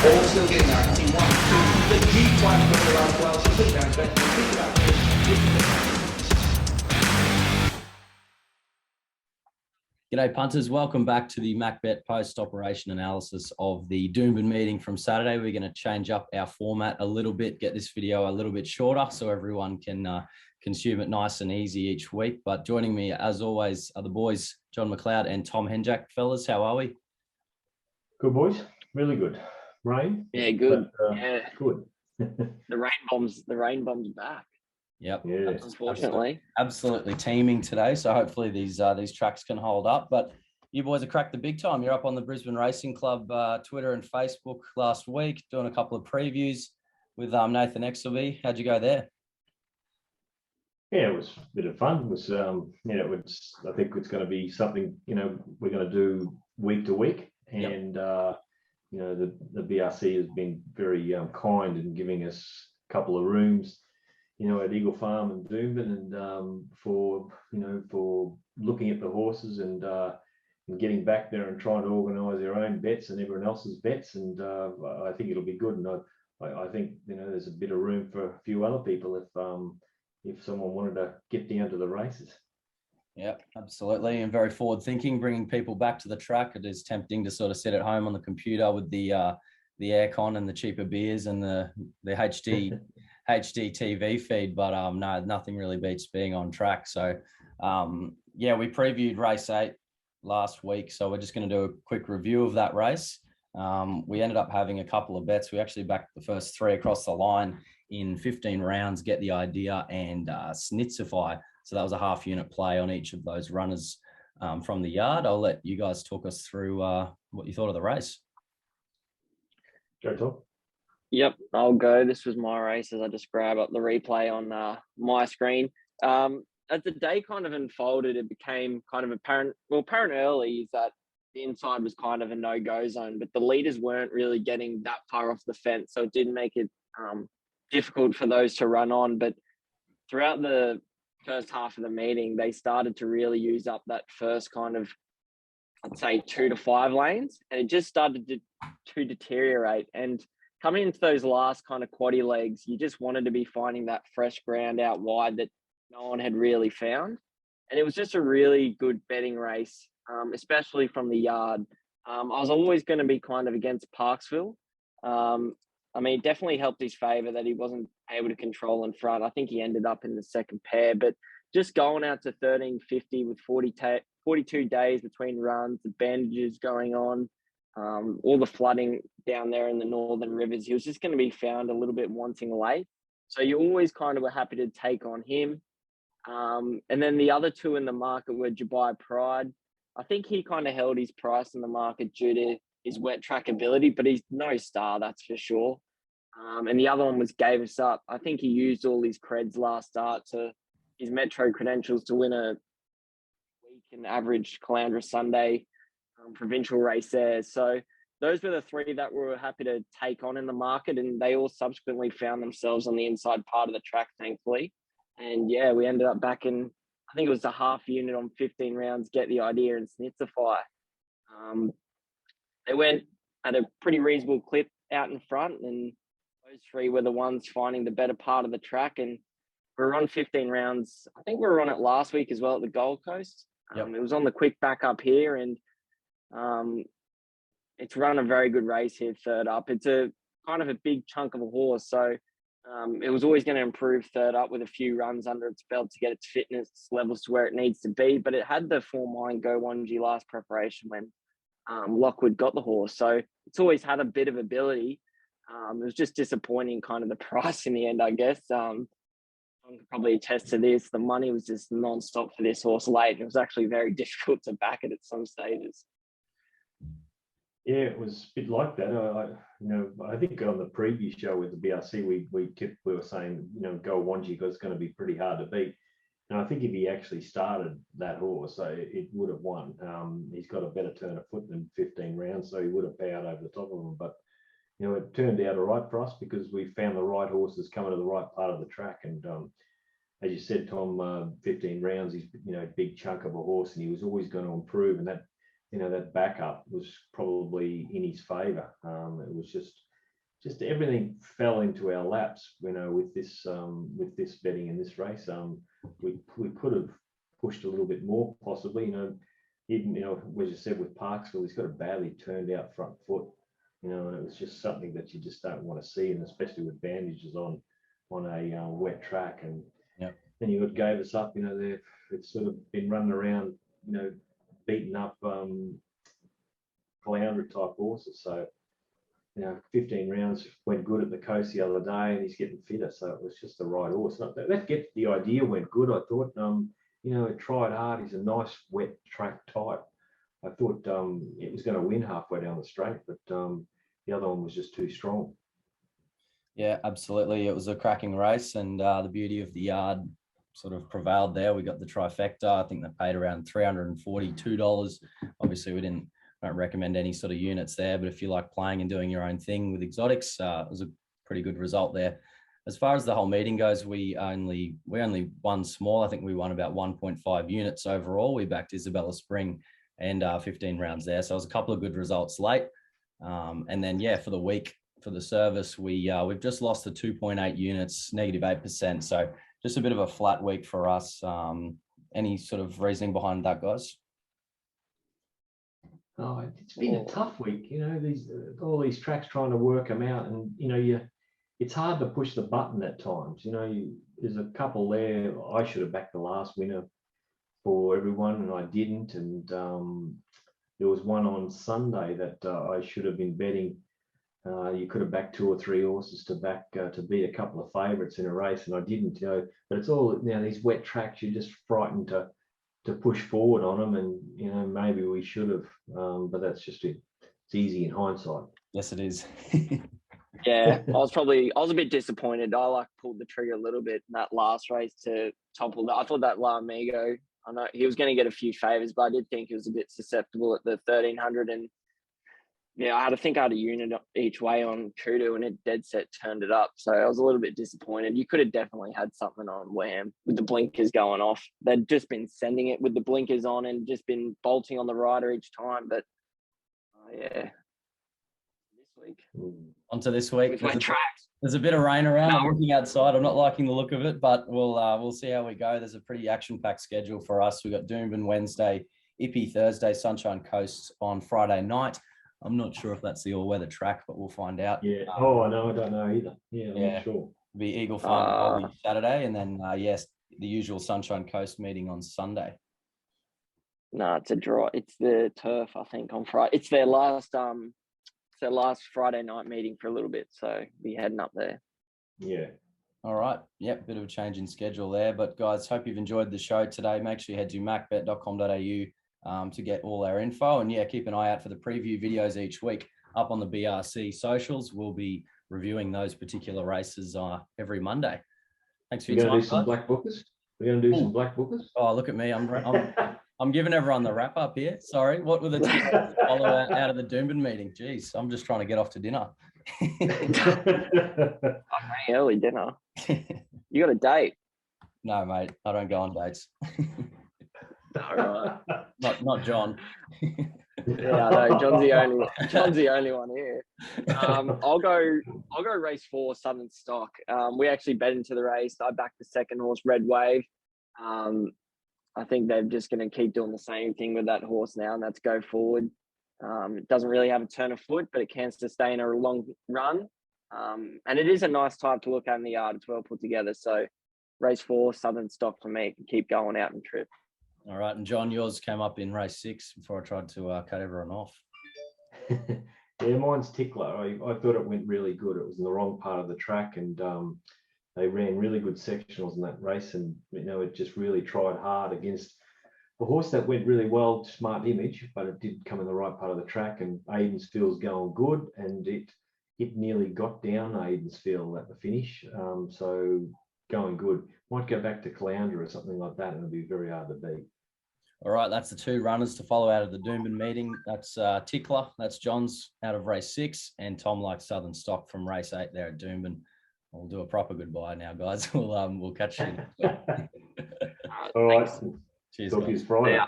All still getting there. I can see 1, 2. The G trying to put her around well. She's putting down better. Think about this. G'day punters, welcome back to the MacBet post-operation analysis of the Doomben meeting from Saturday. We're going to change up our format a little bit, get this video a little bit shorter so everyone can consume it nice and easy each week. But joining me as always are the boys, John Mcleod and Tom Henjak. Fellas, how are we? Good boys, really good. Rain? Yeah, good. But, yeah, good. the rain bomb's back. Yep. Yeah. Unfortunately. Absolutely teeming today. So hopefully these tracks can hold up. But you boys have cracked the big time. You're up on the Brisbane Racing Club Twitter and Facebook last week, doing a couple of previews with Nathan Exelby. How'd you go there? Yeah, it was a bit of fun. It was, I think it's going to be something, we're going to do week to week. And, the BRC has been very kind in giving us a couple of rooms, at Eagle Farm and Doomben, and for looking at the horses and getting back there and trying to organise their own bets and everyone else's bets. And I think it'll be good. And I think, there's a bit of room for a few other people if someone wanted to get down to the races. Yeah, absolutely. And very forward thinking, bringing people back to the track. It is tempting to sort of sit at home on the computer with the aircon and the cheaper beers and the HD TV feed, but no, nothing really beats being on track. So we previewed race 8 last week, so we're just going to do a quick review of that race. We ended up having a couple of bets. We actually backed the first 3 across the line in 15 rounds, Get the Idea and Snitzify. So that was a half unit play on each of those runners from the yard. I'll let you guys talk us through what you thought of the race. Go, Tom. Yep, I'll go. This was my race as I just grab up the replay on my screen. As the day kind of unfolded, it became kind of apparent early is that the inside was kind of a no-go zone, but the leaders weren't really getting that far off the fence, so it did make it difficult for those to run on. But throughout the first half of the meeting, they started to really use up that first kind of, I'd say 2 to 5 lanes, and it just started to deteriorate. And coming into those last kind of quaddie legs, you just wanted to be finding that fresh ground out wide that no one had really found. And it was just a really good betting race, especially from the yard. I was always going to be kind of against Parksville. It definitely helped his favour that he wasn't able to control in front. I think he ended up in the second pair, but just going out to 13.50 with 42 days between runs, the bandages going on, all the flooding down there in the northern rivers, he was just going to be found a little bit wanting late. So you always kind of were happy to take on him. And then the other 2 in the market were Dubai Pride. I think he kind of held his price in the market due to his wet track ability, but he's no star, that's for sure. And the other one was Gave Us Up. I think he used all his creds last start to his Metro credentials to win a week and average Calandra Sunday provincial race there. So those were the 3 that we were happy to take on in the market, and they all subsequently found themselves on the inside part of the track, thankfully. And yeah, we ended up back in, I think it was a half unit on 15 rounds, Get the Idea and Snitzify. They went at a pretty reasonable clip out in front, and those 3 were the ones finding the better part of the track. And we were on 15 rounds. I think we were on it last week as well at the Gold Coast. Yep. It was on the quick back up here, and it's run a very good race here, third up. It's a kind of a big chunk of a horse, so it was always going to improve third up with a few runs under its belt to get its fitness levels to where it needs to be. But it had the form line go 1G last preparation when Lockwood got the horse, so it's always had a bit of ability. It was just disappointing, kind of the price in the end, I guess. I can probably attest to this. The money was just non-stop for this horse late. It was actually very difficult to back it at some stages. Yeah, it was a bit like that. I think on the previous show with the BRC, we were saying, go Wanji because it's going to be pretty hard to beat. And I think if he actually started that horse, it would have won. He's got a better turn of foot than 15 rounds, so he would have powered over the top of him. But it turned out all right for us because we found the right horses coming to the right part of the track. And as you said, Tom, 15 rounds, he's a big chunk of a horse, and he was always going to improve. And that that backup was probably in his favour. It was just just everything fell into our laps, with this betting in this race. We could have pushed a little bit more, possibly. Even as you said with Parksville, he's got a badly turned out front foot. And it was just something that you just don't want to see, and especially with bandages on a wet track. And then you gave us up. It's sort of been running around, beating up flounder type horses. So 15 rounds went good at the coast the other day, and he's getting fitter. So it was just the right horse. That gets the idea went good. I thought, it tried hard. He's a nice wet track type. I thought it was going to win halfway down the straight, but the other one was just too strong. Yeah, absolutely. It was a cracking race, and the beauty of the yard sort of prevailed there. We got the trifecta. I think they paid around $342. Obviously, we don't recommend any sort of units there, but if you like playing and doing your own thing with exotics, it was a pretty good result there. As far as the whole meeting goes, we only won small. I think we won about 1.5 units overall. We backed Isabella Spring and 15 rounds there. So it was a couple of good results late. And then, for the week, for the service, we've just lost the 2.8 units, -8%. So just a bit of a flat week for us. Any sort of reasoning behind that, guys? Oh, it's been a tough week. All these tracks trying to work them out, and it's hard to push the button at times. There's a couple there. I should have backed the last winner for everyone, and I didn't. And there was one on Sunday that I should have been betting. You could have backed 2 or 3 horses to back to beat a couple of favourites in a race, and I didn't. But it's all these wet tracks. You're just frightened to push forward on them, and maybe we should have. But that's just it. It's easy in hindsight. Yes, it is. Yeah, I was a bit disappointed. I pulled the trigger a little bit in that last race to topple that. I thought that La Amigo, I know he was going to get a few favours, but I did think he was a bit susceptible at the 1300. And I had a unit each way on Kudu, and it dead set turned it up. So I was a little bit disappointed. You could have definitely had something on Wham with the blinkers going off. They'd just been sending it with the blinkers on and just been bolting on the rider each time. But week. Onto this week. With my tracks. There's a bit of rain around. I'm looking outside. I'm not liking the look of it, but we'll see how we go. There's a pretty action-packed schedule for us. We've got Doomben Wednesday, Ippy Thursday, Sunshine Coast on Friday night. I'm not sure if that's the all-weather track, but we'll find out. Yeah. I know. I don't know either. Yeah, I'm not sure. It'll be Eagle Farm Saturday, and then the usual Sunshine Coast meeting on Sunday. No, it's a draw. It's the turf, I think, on Friday. It's their last Friday night meeting for a little bit, so be heading up there. Yeah. All right. Yep, bit of a change in schedule there. But guys, hope you've enjoyed the show today. Make sure you head to macbet.com.au to get all our info. And keep an eye out for the preview videos each week up on the BRC socials. We'll be reviewing those particular races every Monday. Thanks for your time. We're going to do some black bookers. We're going to do some black bookers. Oh, look at me. I'm giving everyone the wrap up here. Sorry. What were the tips to follow out of the Doomben meeting? Jeez, I'm just trying to get off to dinner. Early dinner. You got a date? No, mate. I don't go on dates. All right. Not John. Yeah, no, John's the only one here. I'll go race 4, Southern Stock. We actually bet into the race. I backed the second horse, Red Wave. I think they're just going to keep doing the same thing with that horse now, and that's go forward. It doesn't really have a turn of foot, but it can sustain a long run. And it is a nice type to look at in the yard. It's well put together. So race 4, Southern Stock for me. Keep going out and trip. All right. And John, yours came up in race 6 before I tried to cut everyone off. Yeah, mine's Tickler. I thought it went really good. It was in the wrong part of the track, and they ran really good sectionals in that race, and it just really tried hard against a horse that went really well, Smart Image, but it did come in the right part of the track. And Aidensfield's going good, and it nearly got down Aidensfield at the finish. So going good. Might go back to Caloundra or something like that, and it'll be very hard to beat. All right, that's the 2 runners to follow out of the Doomben meeting. That's Tickler, that's John's out of race 6, and Tom likes Southern Stock from race 8 there at Doomben. We'll do a proper goodbye now, guys. We'll catch you. All right. Cheers. Talk to you Friday. Yeah.